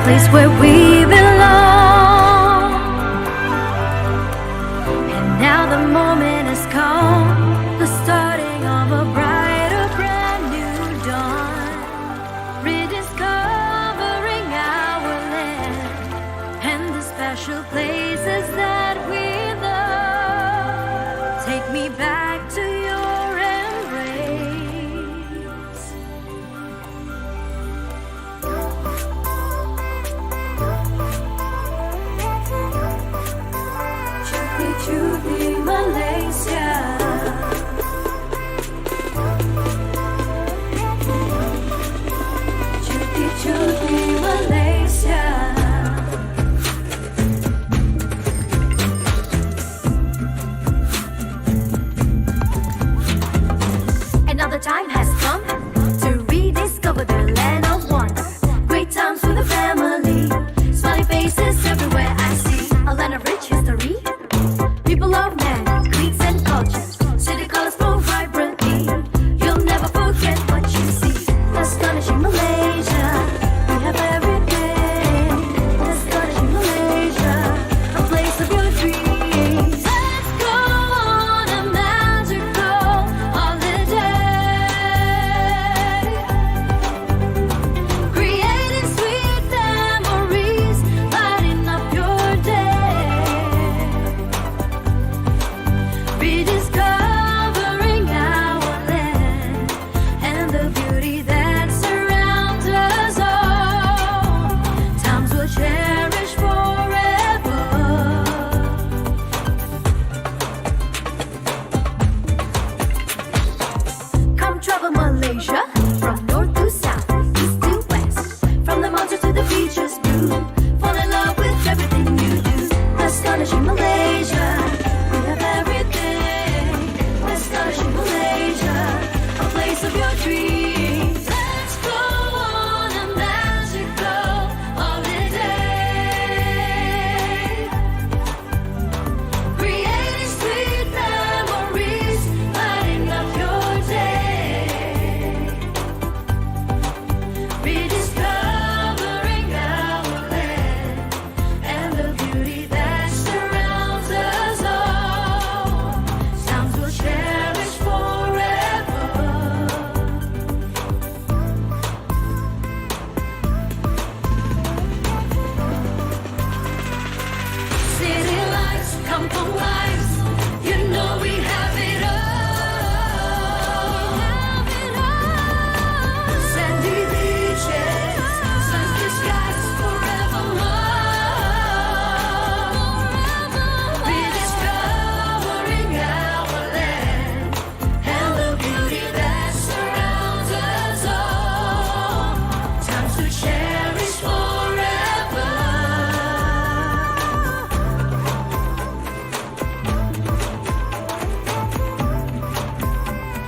place where we belong. And now the moment has come, the starting of a brighter, brand new dawn, rediscovering our land and the special places that we love. Take me back to your embrace. Cuti-cuti Malaysia. Cuti-cuti Malaysia. Another time has come to rediscover the land of wonder. Great times with the family, smiling faces everywhere I see. A land of rich history, people of man, creeds and cultures. City colors flow vibrantly. You'll never forget what you see. Astonishing Malaysia, we have everything. Astonishing Malaysia, a place of your dreams. Let's go on a magical holiday, creating sweet memories, lighting up your day, rediscovering our land and the beauty that surrounds us all. Times we'll cherish forever. Come travel Malaysia from north to south, east to west, from the mountains to the beaches blue. Fall in love with everything you do. Astonishing Malaysia, we have everything. Astonishing Malaysia, a place of your dreams. Let's go on a magical holiday, creating sweet memories, lighting up your day, rediscovering our land and the beauty that surrounds us all. Sounds we'll cherish forever. City lights, kampung lights, you know we have it all. Sandy beaches, sun-kissed skies forevermore. Rediscovering our land and the beauty that surrounds us all. Times to cherish forever.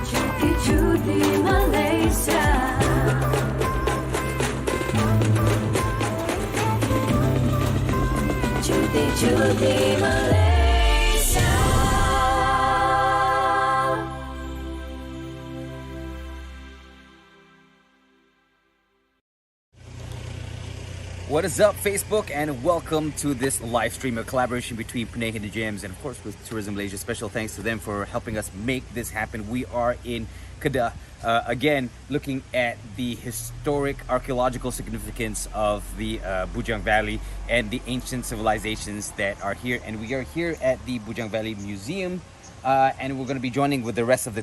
Cuti-cuti Malaysia. Cuti-cuti Malaysia. What is up, Facebook, and welcome to this live stream, a collaboration between Penang Hidden Gems and of course with Tourism Malaysia. Special thanks to them for helping us make this happen. We are in Kedah, again looking at the historic archaeological significance of the Bujang Valley and the ancient civilizations that are here. And we are here at the Bujang Valley Museum, and we're going to be joining with the rest of the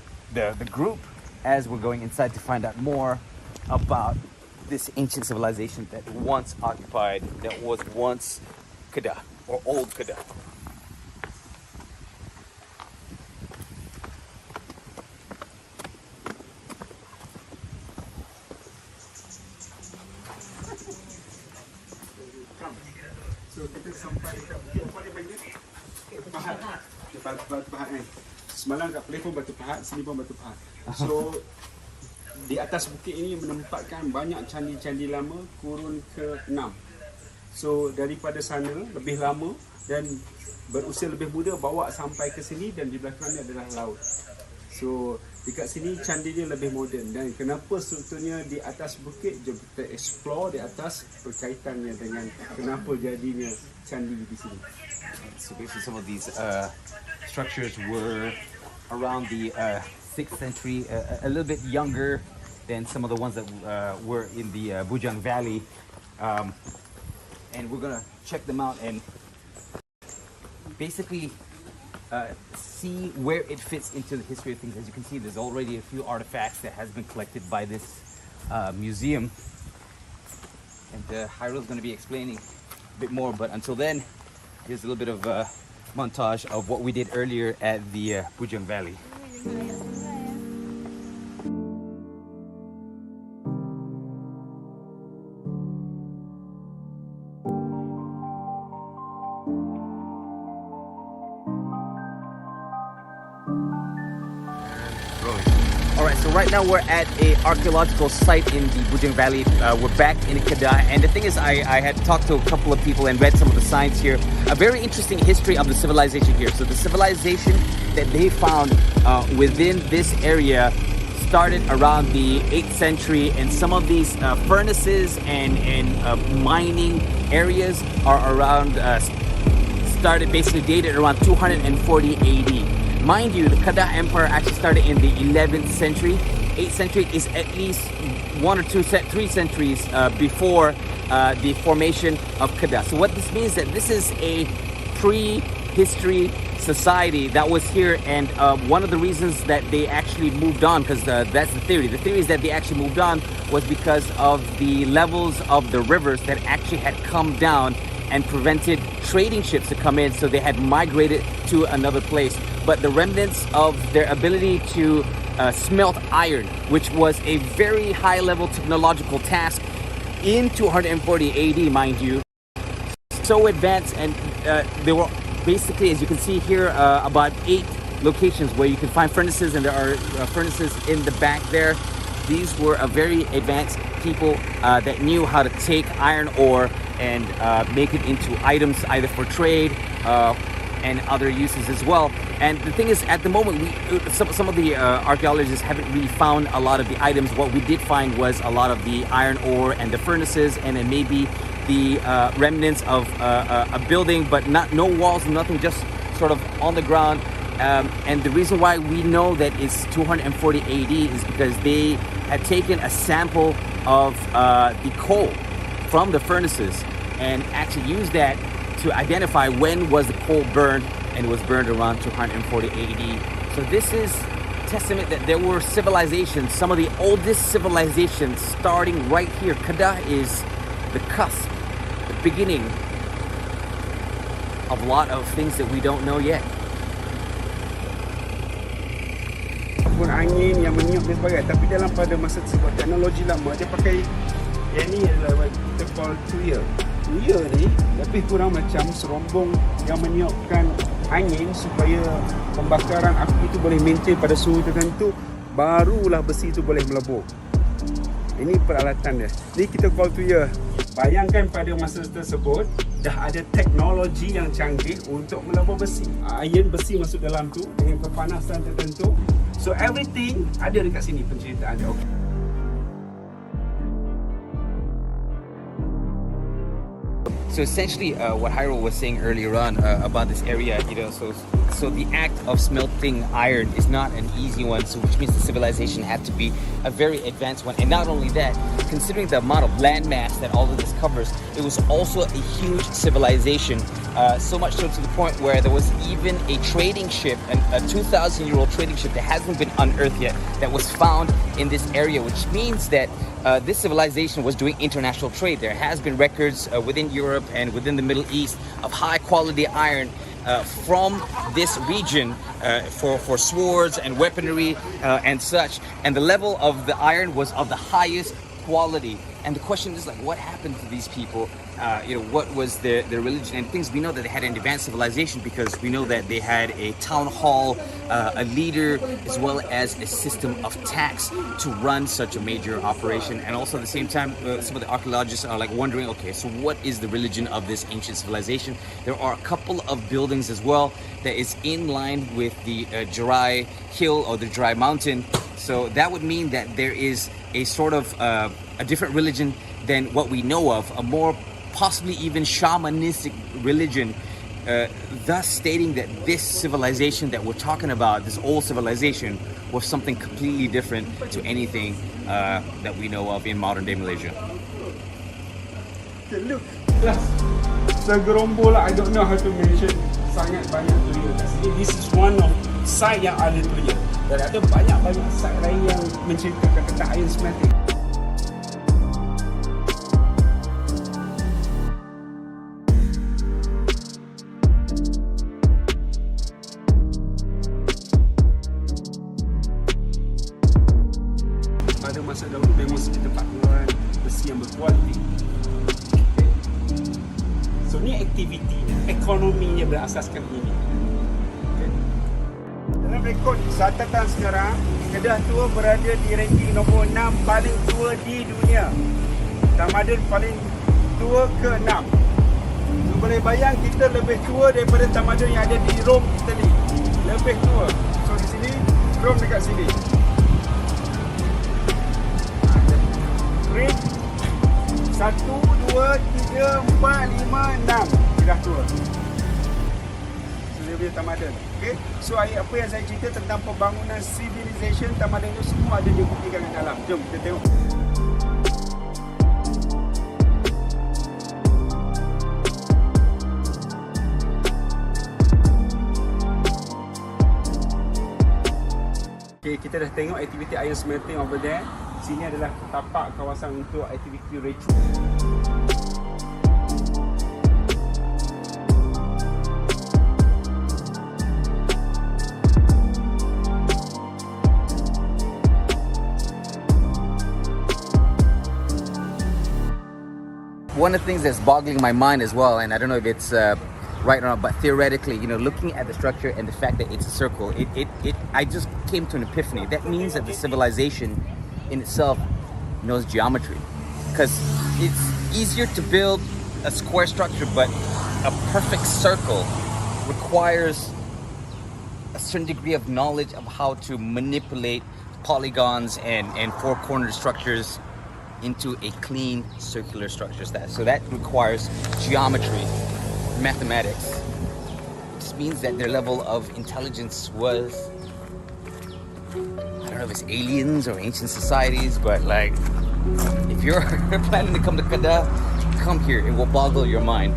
group as we're going inside to find out more about this ancient civilization that once occupied, that was once Kedah, or old Kedah. So kita sampai dekat bukit paling banyak batu pahat. Batu pahat kan. Semalam kat Perlis pun batu pahat, sini pun batu pahat. So di atas bukit ini menempatkan banyak candi-candi lama kurun ke-6. So daripada sana lebih lama dan berusia lebih muda bawa sampai ke sini, dan di belakangnya adalah laut. So Dekat sini candi dia lebih moden. Dan kenapa strukturnya di atas bukit, jom kita explore di atas berkaitannya dengan kenapa jadinya candi di sini. So basically some of these structures were around the 6th century, a little bit younger than some of the ones that were in the Bujang Valley. And we're gonna check them out and basically see where it fits into the history of things. As you can see, there's already a few artifacts that has been collected by this museum. And Hyrule is going to be explaining a bit more, but until then, here's a little bit of a montage of what we did earlier at the Bujang Valley. Alright, so right now we're at a archaeological site in the Bujang Valley. We're back in Kedah, and the thing is, I had talked to a couple of people and read some of the signs here. A very interesting history of the civilization here. So the civilization that they found within this area started around the 8th century, and some of these furnaces and mining areas are around, started basically dated around 240 AD. Mind you, the Kedah Empire actually started in the 11th century. 8th century is at least 1 or 2, 3 centuries before the formation of Kedah. So what this means that this is a pre-history society that was here, and one of the reasons that they actually moved on, because that's the theory. The theory is that they actually moved on was because of the levels of the rivers that actually had come down and prevented trading ships to come in, so they had migrated to another place. But the remnants of their ability to smelt iron, which was a very high level technological task in 240 AD, mind you, so advanced, and there were basically, as you can see here, about 8 locations where you can find furnaces, and there are furnaces in the back there. These were a very advanced people that knew how to take iron ore and make it into items either for trade and other uses as well. And the thing is, at the moment, some of the archaeologists haven't really found a lot of the items. What we did find was a lot of the iron ore and the furnaces, and then maybe the remnants of a building, but no walls, nothing, just sort of on the ground. And the reason why we know that it's 240 AD is because they had taken a sample of the coal from the furnaces and actually used that to identify when was the coal burned, and it was burned around 240 AD. So this is testament that there were civilizations, some of the oldest civilizations starting right here. Kedah is the cusp, the beginning of a lot of things that we don't know yet. Pun angin yang meniup dan sebagainya, tapi dalam pada masa tersebut teknologi lama dia pakai yang ni adalah kita call tuya. Tuya ni lebih kurang macam serombong yang meniupkan angin supaya pembakaran api itu boleh maintain pada suhu tertentu, barulah besi itu boleh melebur. Ini peralatan dia. Ni kita call tuya. Bayangkan pada masa tersebut dah ada teknologi yang canggih untuk melebur besi. Iron besi masuk dalam tu dengan kepanasan tertentu. So everything ada dekat sini penceritaan dia. Okay. So essentially, what Hyrule was saying earlier on about this area, you know, so the act of smelting iron is not an easy one, so which means the civilization had to be a very advanced one. And not only that, considering the amount of land mass that all of this covers, it was also a huge civilization. So much so to the point where there was even a trading ship, a 2,000-year-old trading ship that hasn't been unearthed yet, that was found in this area, which means that this civilization was doing international trade. There has been records within Europe and within the Middle East of high quality iron from this region for swords and weaponry and such. And the level of the iron was of the highest equality. And the question is like, what happened to these people? What was their religion and things? We know that they had an advanced civilization because we know that they had a town hall, a leader, as well as a system of tax to run such a major operation. And also at the same time, some of the archaeologists are like wondering, okay, so what is the religion of this ancient civilization? There are a couple of buildings as well that is in line with the Jerai Hill or the Jerai Mountain. So that would mean that there is a sort of a different religion than what we know of, a more possibly even shamanistic religion, thus stating that this civilization that we're talking about, this old civilization, was something completely different to anything that we know of in modern day Malaysia. Okay, look. Segerombol lah, I don't know how to mention, sangat banyak tulia kat sini. This is one of site yang ada tulia. Dan ada banyak-banyak site lain yang menceritakan tentang iron smelting. Pada masa dahulu memang segi tempat pengeluaran besi yang berkualiti. Okay. So ni aktiviti, ekonominya berasaskan ini. Okay. Dalam rekod catatan sekarang, Kedah tua berada di ranking nombor 6 paling tua di dunia. Tamadun paling tua ke-6. So, boleh bayang kita lebih tua daripada tamadun yang ada di Rom, Itali. Lebih tua. So di sini, Rom dekat sini. Grade 1, 2, 3, 4, 5, 6 Kedah tua. So dia punya tamadun. Okay? So apa yang saya cerita tentang pembangunan civilization tamadun itu semua ada dibuktikan kat dalam. Jom kita tengok. Okay, kita dah tengok aktiviti iron smelting over there. Sini adalah tapak kawasan untuk aktiviti ritual. One of the things that's boggling my mind as well, and I don't know if it's right or not, but theoretically, looking at the structure and the fact that it's a circle, I just came to an epiphany. That means that the civilization in itself knows geometry, because it's easier to build a square structure, but a perfect circle requires a certain degree of knowledge of how to manipulate polygons and four-cornered structures into a clean circular structure. So that requires geometry, mathematics. It just means that their level of intelligence was, I don't know if it's aliens or ancient societies, but like, if you're planning to come to Kedah, come here. It will boggle your mind.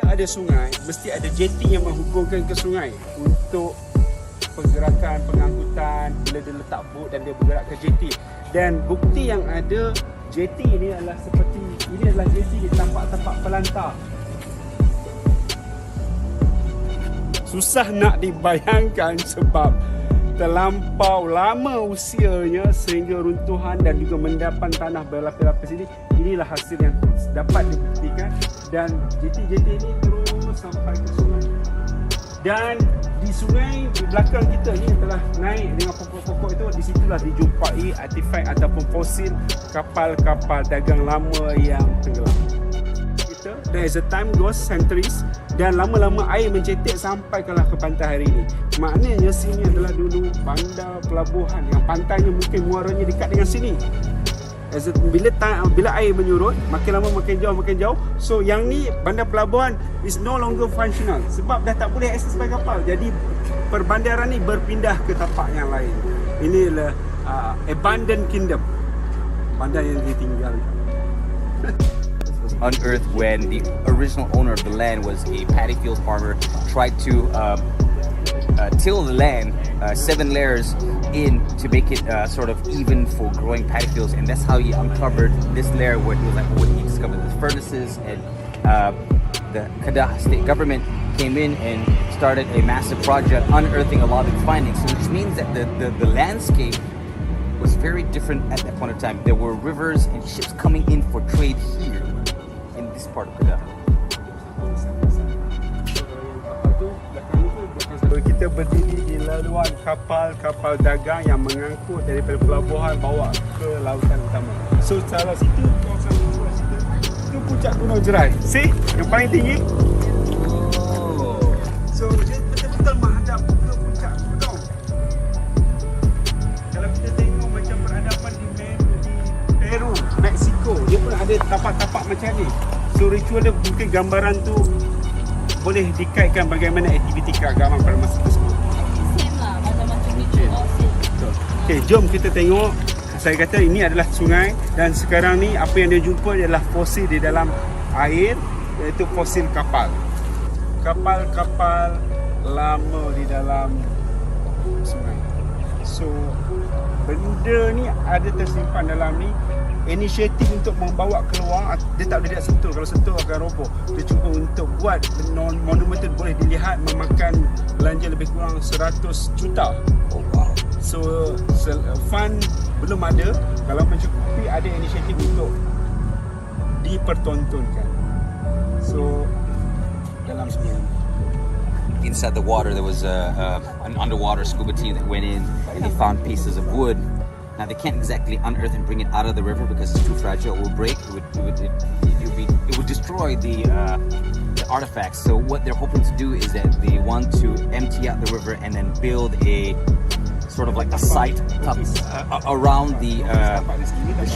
Ada sungai, mesti ada jetty yang menghubungkan ke sungai untuk pergerakan pengangkutan bila dia letak boat dan dia bergerak ke jetty. Dan bukti yang ada, jetty ini adalah seperti, ini adalah jetty di tapak-tapak pelantar. Susah nak dibayangkan sebab terlampau lama usianya sehingga runtuhan dan juga mendapan tanah berlapis-lapis ini. Inilah hasil yang dapat dibuktikan, dan jetty-jetty ini terus sampai ke sungai. Dan di sungai di belakang kita ni telah naik dengan pokok-pokok itu, di situlah dijumpai artifak ataupun fosil kapal-kapal dagang lama yang tenggelam. Dan as the time goes, centuries, dan lama-lama air mencetek sampai ke pantai hari ini. Maknanya sini adalah dulu bandar pelabuhan yang pantainya mungkin muaranya dekat dengan sini. Bila air menyurut, makin lama makin jauh. So yang ni bandar pelabuhan is no longer functional sebab dah tak boleh akses by kapal. Jadi perbandaran ni berpindah ke tapak yang lain. Ini adalah abandoned kingdom, bandar yang ditinggalkan. Unearthed when the original owner of the land was a paddy field farmer, tried to till the land 7 layers in to make it sort of even for growing paddy fields, and that's how he uncovered this layer where he was like, when he discovered the furnaces, and the Kedah state government came in and started a massive project unearthing a lot of the findings. So which means that the landscape was very different at that point of time. There were rivers and ships coming in for trade here in this part of Kedah. Kita berdiri di laluan kapal dagang yang mengangkut daripada pelabuhan bawa ke lautan utama. So salah situ kawasan luar situ itu puncak Gunung Jerai. See? Yang paling tinggi. So dia betul-betul menghadap ke puncak gunung. Kalau kita tengok macam peradaban di Peru, Mexico, dia pun ada tapak-tapak macam ni. So ritual dia mungkin gambaran tu boleh dikaitkan bagaimana aktiviti keagamaan pada masa tersebut. Same lah, macam-macam ritual. Betul. Okey, jom kita tengok. Saya kata ini adalah sungai dan sekarang ni apa yang dia jumpa adalah fosil di dalam air, iaitu fosil kapal. Kapal-kapal lama di dalam sungai. So benda ni ada tersimpan dalam ni. Inisiatif untuk membawa keluar, dia tak boleh sentuh. Kalau sentuh akan roboh. Dia cuba untuk buat monumen tu boleh dilihat memakan belanja lebih kurang 100 juta. Oh wow. So fund belum ada. Kalau mencukupi, ada inisiatif untuk dipertontonkan. So dalam sebenarnya Inside the water, there was an underwater scuba team that went in and they found pieces of wood. Now they can't exactly unearth and bring it out of the river because it's too fragile. It will break. It would destroy the artifacts. So what they're hoping to do is that they want to empty out the river and then build a sort of like a site around the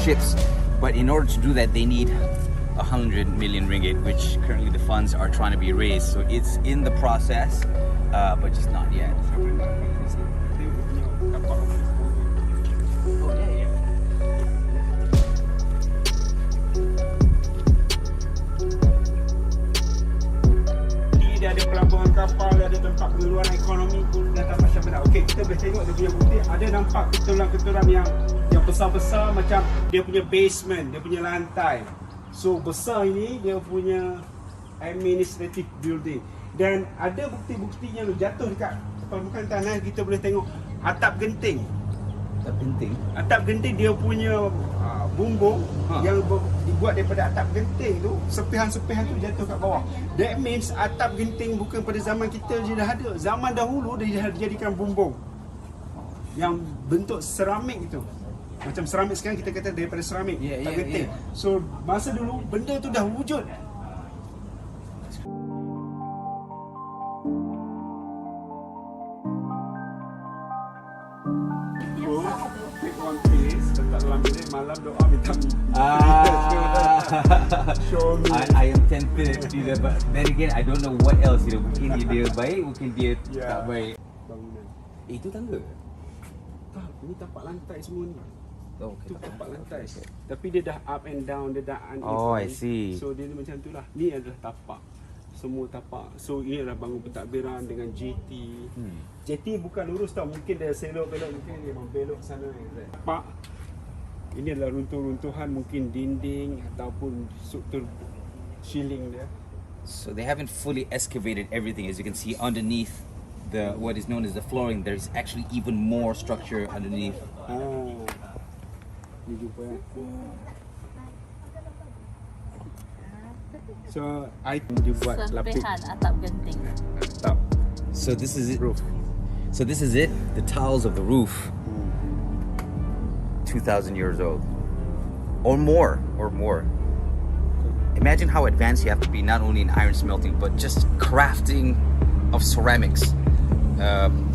ships. But in order to do that, they need 100 million ringgit, which currently the funds are trying to be raised. So it's in the process, but just not yet. Dia ada pelabuhan kapal, dia ada tempat pengeluaran ekonomi dan tempat syabana. Okey, kita boleh tengok dia punya bukti. Ada nampak keturunan-keturunan yang besar-besar macam dia punya basement, dia punya lantai. So besar ini dia punya administrative building. Dan ada bukti-bukti yang jatuh dekat permukaan tanah. Kita boleh tengok atap genting. Atap genting dia punya bumbung yang dibuat daripada atap genting tu, sepihan-sepihan tu jatuh kat bawah. That means atap genting bukan pada zaman kita je dah ada. Zaman dahulu dia dijadikan bumbung yang bentuk seramik itu. Macam seramik sekarang kita kata daripada seramik, atap genting. So masa dulu benda tu dah wujud. Malam doa minta show me. I am tempted to do that, but then again I don't know what else. Mungkin dia baik, mungkin dia tak baik. Bangunan. Itu tangga. Tak, ini tapak lantai semua ni. Oh, okay. Itu tapak lantai. Tapi dia dah up and down, dia dah uneven. Oh, I see. So dia macam tu lah. Ni adalah tapak. Semua tapak. So ini adalah bangun pentadbiran dengan JT. JT bukan lurus tau. Mungkin dia selok-belok, mungkin dia membelok sana. Tapak. Ini adalah runtuh-runtuhan, mungkin dinding ataupun struktur ceiling dia. So they haven't fully excavated everything. As you can see underneath the what is known as the flooring, there's actually even more structure underneath. Ni jumpa ya. So I dibuat lapik Serpihan atap genting. atap. So this is it. Roof. So this is it. The tiles of the roof. 2,000 years old or more. Imagine how advanced you have to be, not only in iron smelting but just crafting of ceramics,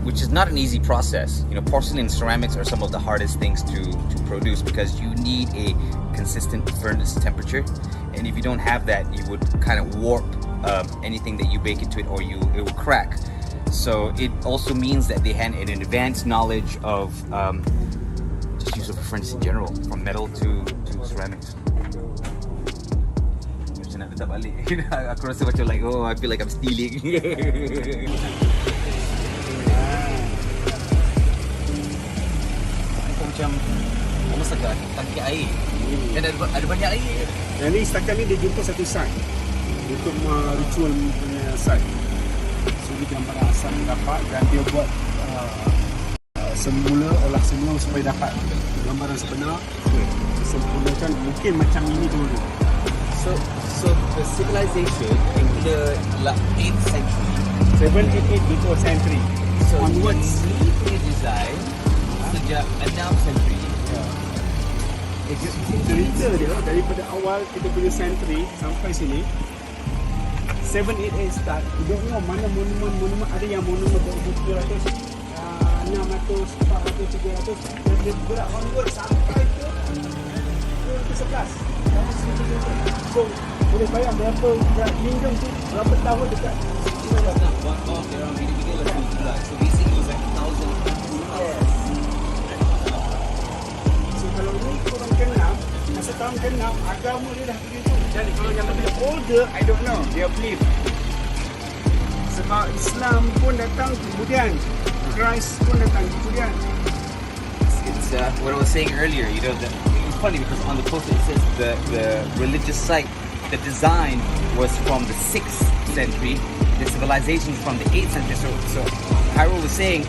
which is not an easy process. Porcelain and ceramics are some of the hardest things to produce because you need a consistent furnace temperature, and if you don't have that, you would kind of warp anything that you bake into it, or it will crack. So it also means that they had an advanced knowledge of use of furnace in general, from metal to ceramics. Macam nak letak balik. Aku rasa macam like, I feel like I'm stealing. Macam almost like tangki air. Dan ada banyak air. Yang ni setakat ni dia jumpa satu site untuk ritual punya site. So dia gambar asal dia dapat dan dia buat semula, olah semula supaya dapat gambaran sebenar. Sempurnakan mungkin macam ini dulu. So the civilization in the 8th century, 788 before century so onwards. ini design sejak 6th century. Cerita dia daripada awal kita punya century sampai sini 788 start. You don't know mana monumen ada yang monumen berumur 700, 600, 400, 300. Dia bergerak onward sampai ke 11. So boleh bayang berapa lingkung tu, berapa tahun dekat. So basically it was like 1,000. Yes. So kalau ni korang kenal, masa tahun kenal, agama dia dah begitu. Jadi kalau yang lebih older, I don't know, dia believe. Sebab Islam pun datang kemudian, Christ pun datang kemudian. It's what I was saying earlier. You know, it's funny because on the poster it says the religious site, the design was from the 6th century, the civilization is from the 8th century. So Harold was saying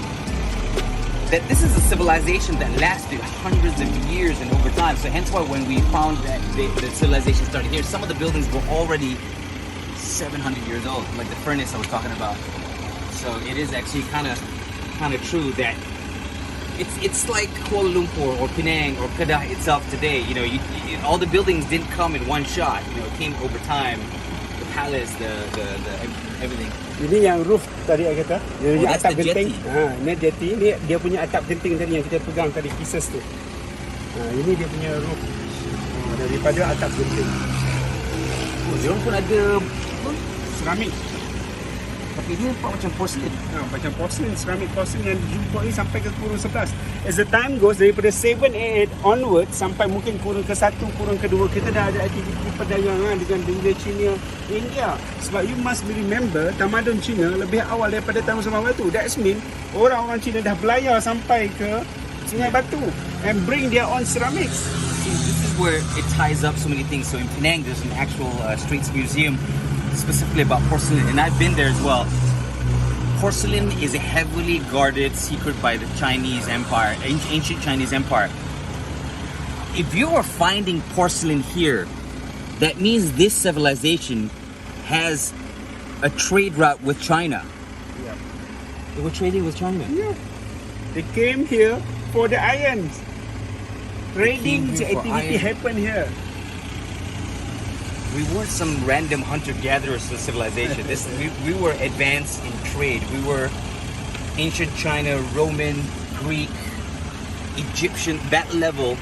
that this is a civilization that lasted hundreds of years and over time. So hence why when we found that the civilization started here, some of the buildings were already 700 years old, like the furnace I was talking about. So it is actually kind of true that it's like Kuala Lumpur or Penang or Kedah itself today. You know, all the buildings didn't come in one shot. You know, it came over time. The palace, the everything. Ini yang roof tadi saya kata. Dia punya that's atap the genting. jetty. Ini jetty. Ini dia punya atap genting tadi yang kita pegang tadi pieces tu. Ini dia punya roof. Daripada atap genting. Diorang pun ada Keramik. tapi dia nampak macam porcelain. Macam porcelain, keramik porcelain yang dijumpa ni sampai ke kurun 11. As the time goes, daripada 788 onward sampai mungkin kurun ke-1, kurun ke-2, kita dah ada aktiviti perdagangan dengan negara China, India. Sebab you must remember, tamadun China lebih awal daripada tahun Sembang Batu. That's mean, orang-orang China dah belayar sampai ke Sungai Batu and bring their own ceramics. See, this is where it ties up so many things. So in Penang, there's an actual streets museum specifically about porcelain, and I've been there as well. Porcelain is a heavily guarded secret by the Chinese Empire, ancient Chinese Empire. If you are finding porcelain here, that means this civilization has a trade route with China. Yeah. They were trading with China. Yeah. They came here for the irons. Trading here for activity iron. happened here. We weren't some random hunter-gatherer civilization. We were advanced in trade. We were ancient China, Roman, Greek, Egyptian, that level,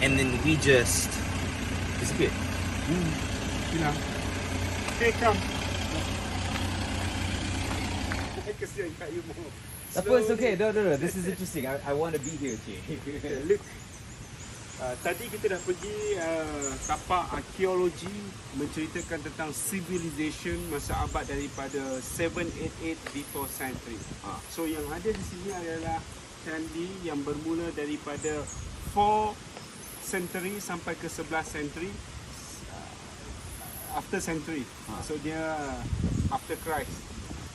and then we just disappeared. You know. Hey, come. Kesian kat you more. It's okay. No. This is interesting. I want to be here, Jay. Look. Tadi kita dah pergi tapak arkeologi menceritakan tentang civilization masa abad daripada 788 before century. So yang ada di sini adalah candi yang bermula daripada 4 century sampai ke 11 century, after century. So dia after Christ.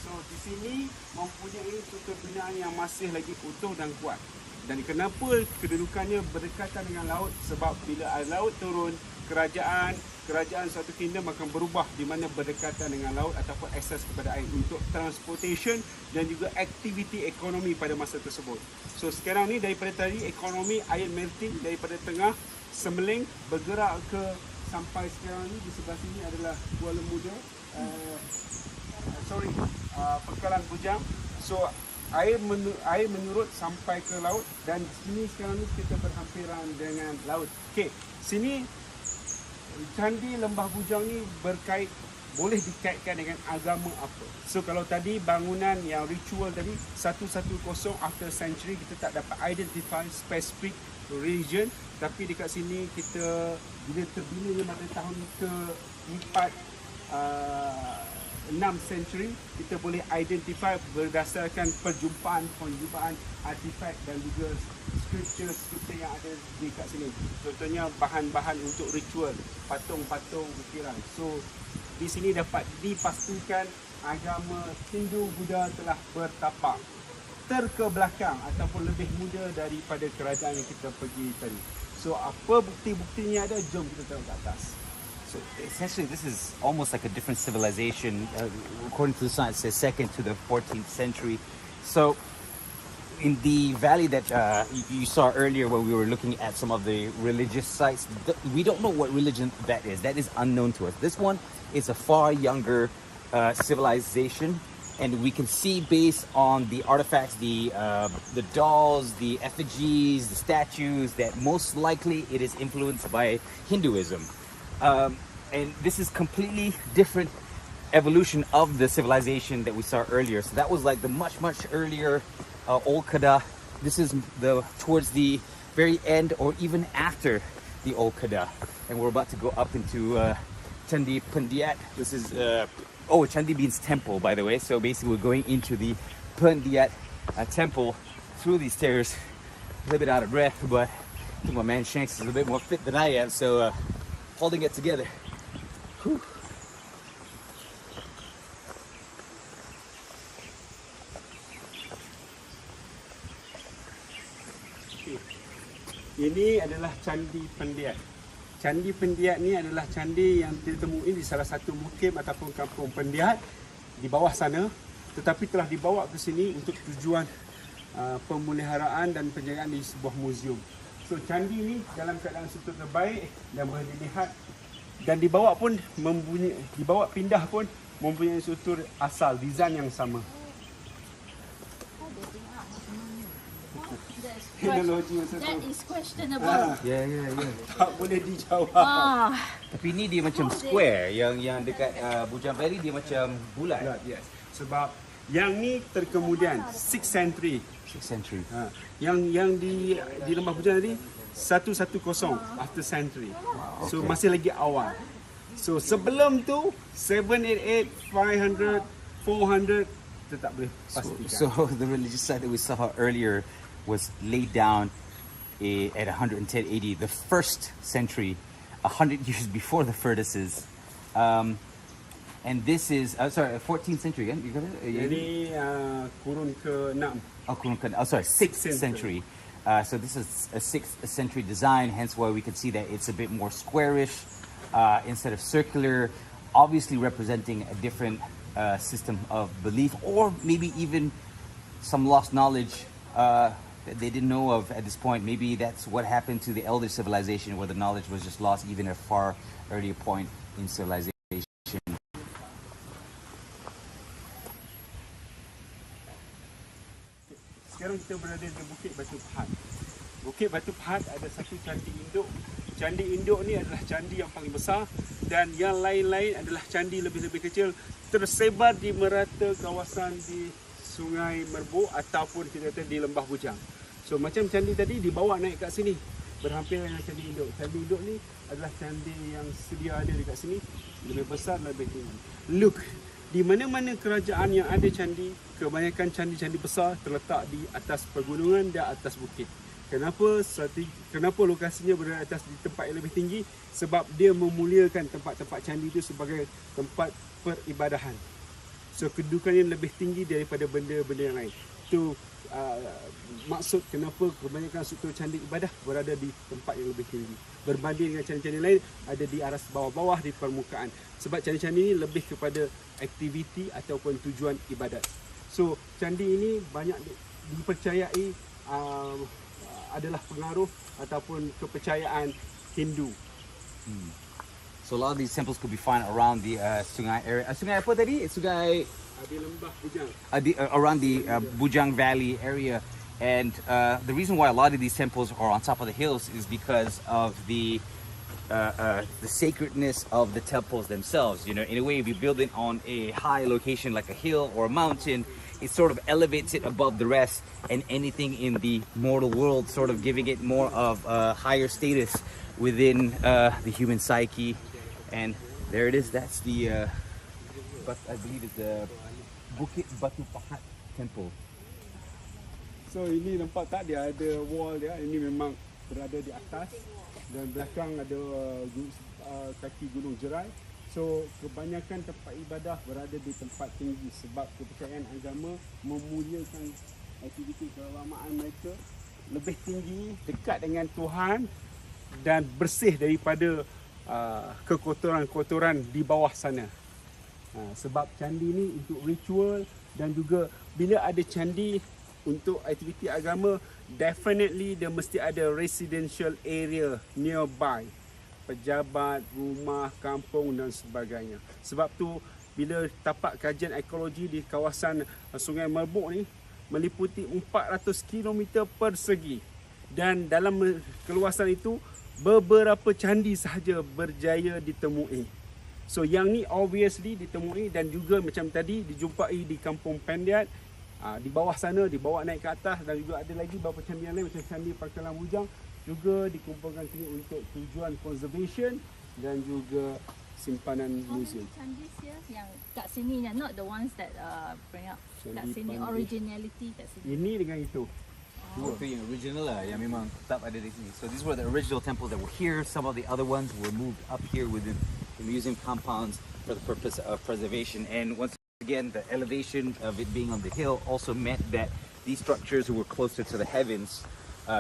So di sini mempunyai kebinaan yang masih lagi utuh dan kuat. Dan kenapa kedudukannya berdekatan dengan laut? Sebab bila air laut turun, kerajaan suatu kingdom akan berubah di mana berdekatan dengan laut ataupun akses kepada air untuk transportation dan juga aktiviti ekonomi pada masa tersebut. So sekarang ni daripada tadi ekonomi air melting daripada tengah Semeling bergerak ke sampai sekarang ni di sebelah sini adalah Kuala Muda, Pekalan Bujang. So air menyurut sampai ke laut dan sini sekarang ni kita berhampiran dengan laut. Okey, sini Candi Lembah Bujang ni boleh dikaitkan dengan agama apa. So kalau tadi bangunan yang ritual tadi 110 after century kita tak dapat identify specific religion, tapi dekat sini kita bila terbina pada tahun ke-4 6 century kita boleh identify berdasarkan perjumpaan artifak dan juga scripture yang ada di kat sini. Contohnya bahan-bahan untuk ritual, patung-patung ukiran. So di sini dapat dipastikan agama Hindu Buddha telah bertapak. ke belakang ataupun lebih muda daripada kerajaan yang kita pergi tadi. So apa bukti-buktinya ada, jom kita tengok ke atas. So essentially, this is almost like a different civilization. According to the science, it says second to the 14th century. So in the valley that you saw earlier when we were looking at some of the religious sites, we don't know what religion that is. That is unknown to us. This one is a far younger civilization, and we can see based on the artifacts, the dolls, the effigies, the statues, that most likely it is influenced by Hinduism. And this is completely different evolution of the civilization that we saw earlier. So that was like the much earlier Old Kedah. This is towards the very end or even after the Old Kedah, and we're about to go up into Candi Pendiat. This is Candi means temple, by the way. So basically we're going into the Pendiat temple through these stairs. A little bit out of breath, but I think my man Shanks is a bit more fit than I am, so holding it together. Whew. Ini adalah Candi Pendiat. Candi Pendiat ni adalah candi yang ditemui di salah satu mukim ataupun kampung Pendiat di bawah sana, tetapi telah dibawa ke sini untuk tujuan pemeliharaan dan penjagaan di sebuah muzium. So candi ni dalam keadaan struktur terbaik dan boleh dilihat, dan dibawa pindah pun mempunyai struktur asal, design yang sama. Teknologi That is questionable. Yeah. tak boleh dijawab. Tapi ni dia macam square, yang dekat Bujang Valley dia macam bulat. Yes. Sebab yang ni terkemudian 6th century. 6th century. Yang di Lembah Bujang tadi 110 after century. So masih lagi awal. So sebelum tu 788, 500, 400 kita tak boleh pastikan. So the religious site that we saw earlier was laid down at 110 AD, the first century, 100 years before the furnaces. And this is 14th century kan? Jadi kurun ke-6. Sorry, 6th century. So this is a 6th century design, hence why we can see that it's a bit more squarish instead of circular, obviously representing a different system of belief, or maybe even some lost knowledge that they didn't know of at this point. Maybe that's what happened to the elder civilization, where the knowledge was just lost even at a far earlier point in civilization. Sekarang kita berada di Bukit Batu Pahat. Bukit Batu Pahat ada satu candi induk. Candi induk ni adalah candi yang paling besar, dan yang lain-lain adalah candi lebih-lebih kecil tersebar di merata kawasan di Sungai Merbuk ataupun kita kata di Lembah Bujang. So macam candi tadi dibawa naik kat sini, berhampiran dengan candi induk. Candi induk ni adalah candi yang sedia ada dekat sini, lebih besar, lebih tinggi. Look, di mana-mana kerajaan yang ada candi, kebanyakan candi-candi besar terletak di atas pegunungan dan atas bukit. Kenapa lokasinya berada atas di tempat yang lebih tinggi? Sebab dia memuliakan tempat-tempat candi itu sebagai tempat peribadahan. So kedudukannya lebih tinggi daripada benda-benda yang lain. Itu maksud kenapa kebanyakan struktur candi ibadah berada di tempat yang lebih tinggi berbanding dengan candi-candi lain ada di aras bawah-bawah di permukaan. Sebab candi-candi ini lebih kepada aktiviti ataupun tujuan ibadat. So candi ini banyak dipercayai adalah pengaruh ataupun kepercayaan Hindu. So a lot of these temples could be found around the Sungai area. Sungai apa tadi? Sungai Di Lembah Bujang. Around the Bujang Valley area. And the reason why a lot of these temples are on top of the hills is because of the sacredness of the temples themselves. You know, in a way, if you build it on a high location like a hill or a mountain, it sort of elevates it above the rest, and anything in the mortal world sort of giving it more of a higher status within the human psyche. And there it is. That's the, I believe it's the Bukit Batu Pahat Temple. So ini nampak tak, dia ada wall dia. Ini memang berada di atas, dan belakang ada kaki gunung jerai. So kebanyakan tempat ibadah berada di tempat tinggi sebab kepercayaan agama memuliakan aktiviti keagamaan mereka lebih tinggi, dekat dengan Tuhan dan bersih daripada kekotoran-kotoran di bawah sana. Sebab candi ni untuk ritual dan juga bila ada candi untuk aktiviti agama, definitely dia mesti ada residential area nearby. Pejabat, rumah, kampung dan sebagainya. Sebab tu bila tapak kajian ekologi di kawasan Sungai Merbuk ni meliputi 400 km persegi dan dalam keluasan itu beberapa candi sahaja berjaya ditemui. So yang ni obviously ditemui dan juga macam tadi dijumpai di Kampung Pendiat, di bawah sana dibawa naik ke atas dan juga ada lagi beberapa candi yang lain macam Candi Pangkalan Bujang juga dikumpulkan sini untuk tujuan conservation dan juga simpanan museum. Candis ya yang kat sini, not the ones that bring up kat sini, originality kat sini. Ini dengan itu. Itu yang original lah, yang memang tetap ada di sini. So these were the original temples that were here. Some of the other ones were moved up here within the museum compounds for the purpose of preservation. And once again, the elevation of it being on the hill also meant that these structures were closer to the heavens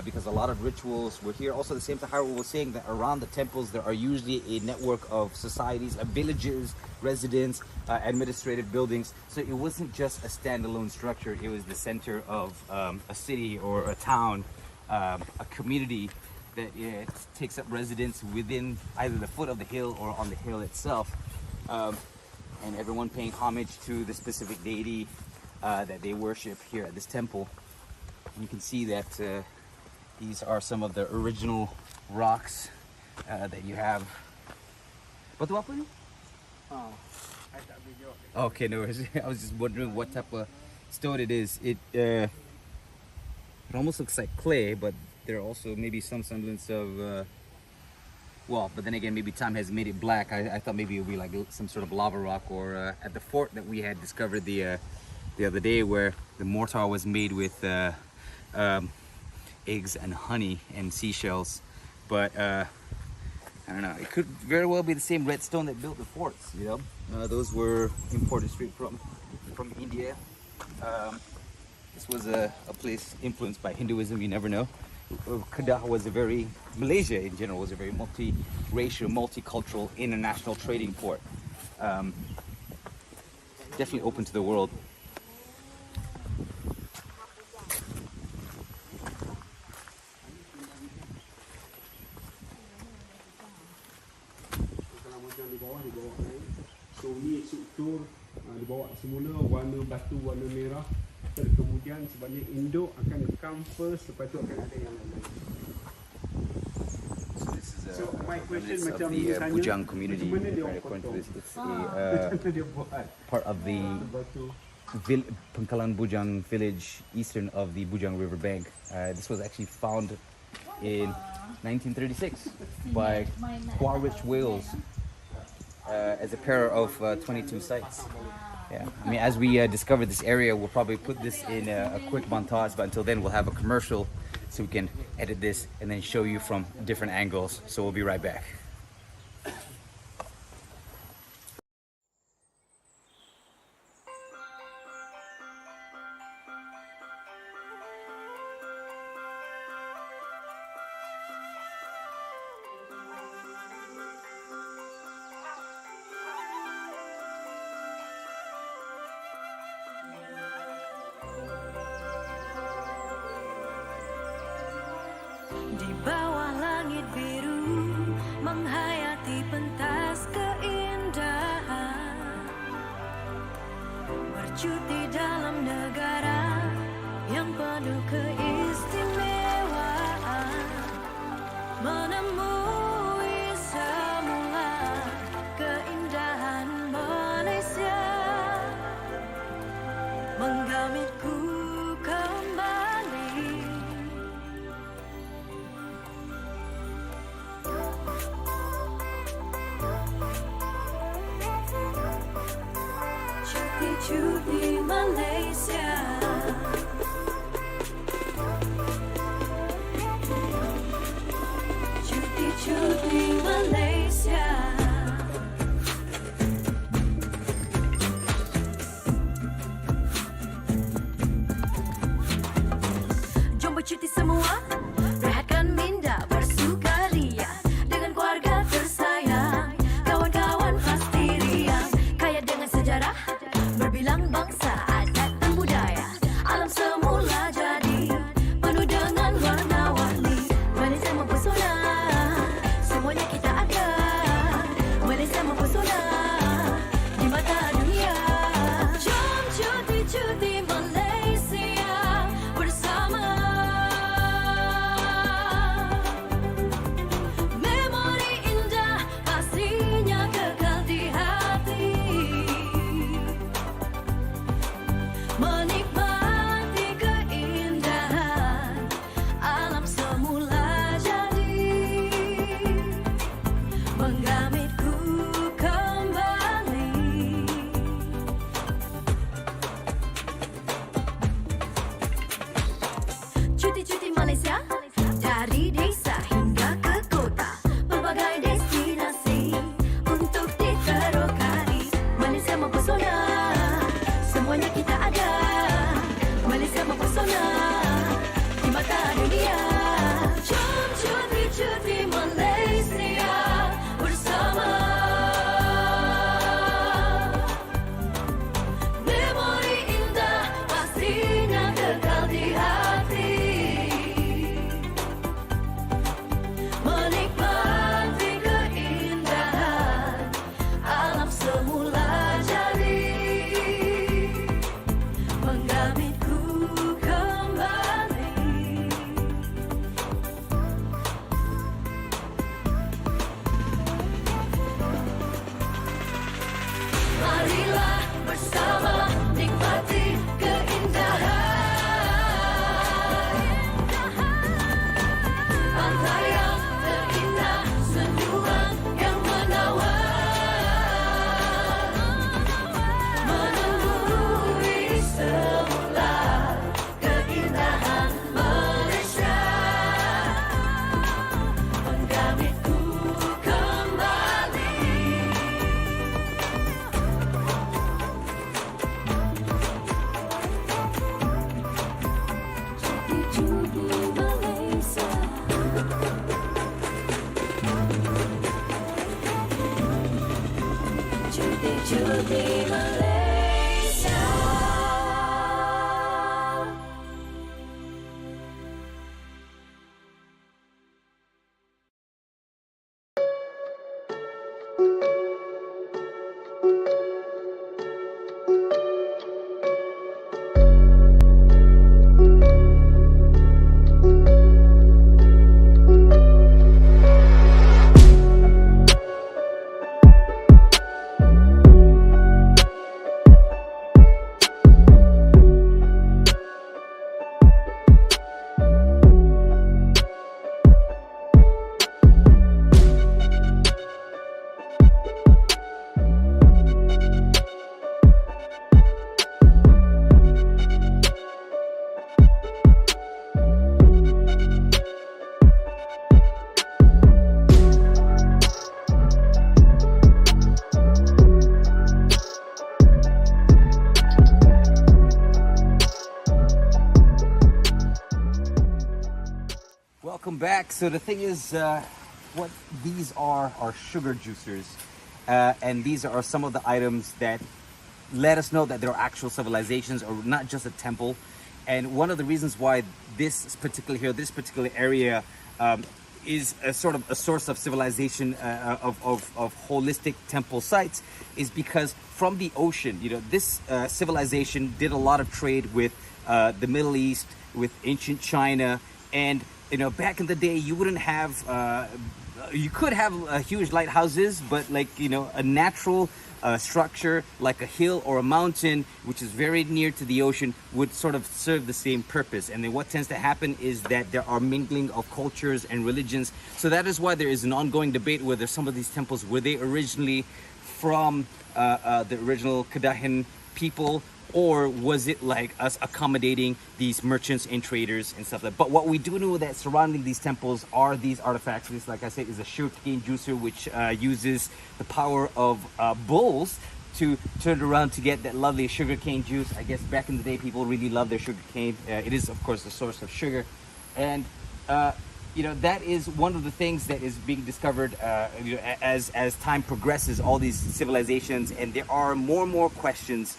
because a lot of rituals were here. Also, at the same time, Harold was saying that around the temples there are usually a network of societies, villages, residents, administrative buildings. So it wasn't just a standalone structure. It was the center of a city or a town, a community that takes up residence within either the foot of the hill or on the hill itself. And everyone paying homage to the specific deity that they worship here at this temple. And you can see that these are some of the original rocks that you have. Batu apa ni? Okay, no worries. I was just wondering what type of stone it is. It almost looks like clay, but there are also maybe some semblance of well, but then again, maybe time has made it black. I thought maybe it would be like some sort of lava rock, or at the fort that we had discovered the other day, where the mortar was made with eggs and honey and seashells. But I don't know. It could very well be the same red stone that built the forts. You know, those were imported straight from India. This was a place influenced by Hinduism. You never know. Kedah was Malaysia in general was a very multi-racial, multicultural, international trading port. Definitely open to the world. So ni struktur dibawa semula warna batu warna merah. Kemudian sebanyak induk akan come first, lepas tu akan ada yang lain. So my question macam the Bujang community. According to this, it's part of the Pangkalan Bujang village eastern of the Bujang River bank. This was actually found in 1936 by Quarwich, Wales, as a pair of 22 sites. Yeah, I mean, as we discover this area, we'll probably put this in a quick montage, but until then we'll have a commercial so we can edit this and then show you from different angles. So we'll be right back. Di bawah langit biru menghayati pentas keindahan, bercuti dalam negara yang penuh keistimewaan, menemui semula keindahan Malaysia, menggamitku kembali. Cuti Malaysia, cuti Malaysia. Sayang terindah senyuman yang menawan, menuruni semula keindahan Malaysia, menggamitku kembali. Cuti-cuti Malaysia, cuti-cuti Malaysia. Welcome back. So the thing is, what these are sugar juicers, and these are some of the items that let us know that there are actual civilizations, or not just a temple. And one of the reasons why this particular area is a sort of a source of civilization, of holistic temple sites, is because from the ocean, this civilization did a lot of trade with the Middle East, with ancient China, and back in the day, you wouldn't have, you could have huge lighthouses, but like, a natural structure like a hill or a mountain, which is very near to the ocean, would sort of serve the same purpose. And then what tends to happen is that there are mingling of cultures and religions. So that is why there is an ongoing debate whether some of these temples, were they originally from the original Kedahan people, or was it like us accommodating these merchants and traders and stuff like that? But what we do know that surrounding these temples are these artifacts. This, like I said, is a sugarcane juicer, which uses the power of bulls to turn it around to get that lovely sugarcane juice. I guess back in the day, people really loved their sugarcane. It is, of course, the source of sugar. And that is one of the things that is being discovered as time progresses, all these civilizations, and there are more and more questions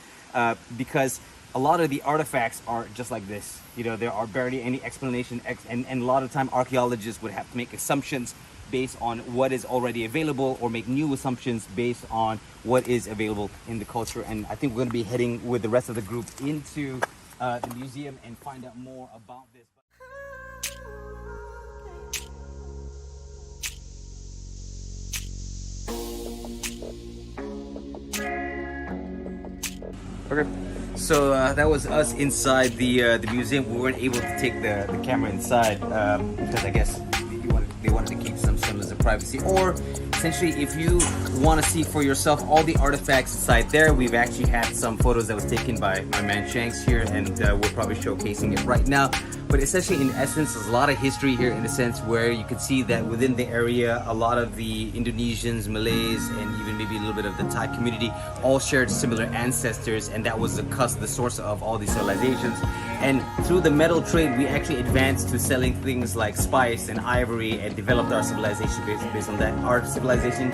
because a lot of the artifacts are just like this. There are barely any explanation, and a lot of time archaeologists would have to make assumptions based on what is already available, or make new assumptions based on what is available in the culture. And I think we're going to be heading with the rest of the group into the museum and find out more about this. Okay, so that was us inside the museum. We weren't able to take the camera inside because I guess they wanted to keep some semblance of privacy. Or essentially, if you want to see for yourself all the artifacts inside there, we've actually had some photos that was taken by my man Shanks here, and we're probably showcasing it right now. But essentially, in essence, there's a lot of history here, in a sense where you can see that within the area, a lot of the Indonesians, Malays, and even maybe a little bit of the Thai community all shared similar ancestors, and that was the source of all these civilizations. And through the metal trade, we actually advanced to selling things like spice and ivory, and developed our civilization based on that. Our civilization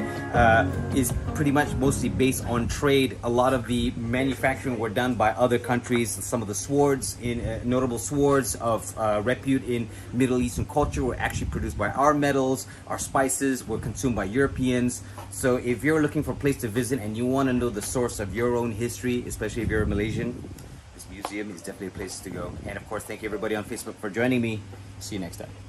is pretty much mostly based on trade. A lot of the manufacturing were done by other countries. Some of the swords, notable swords of repute in Middle Eastern culture, were actually produced by our metals. Our spices were consumed by Europeans. So if you're looking for a place to visit and you want to know the source of your own history, especially if you're a Malaysian, this museum is definitely a place to go. And of course, thank you everybody on Facebook for joining me. See you next time.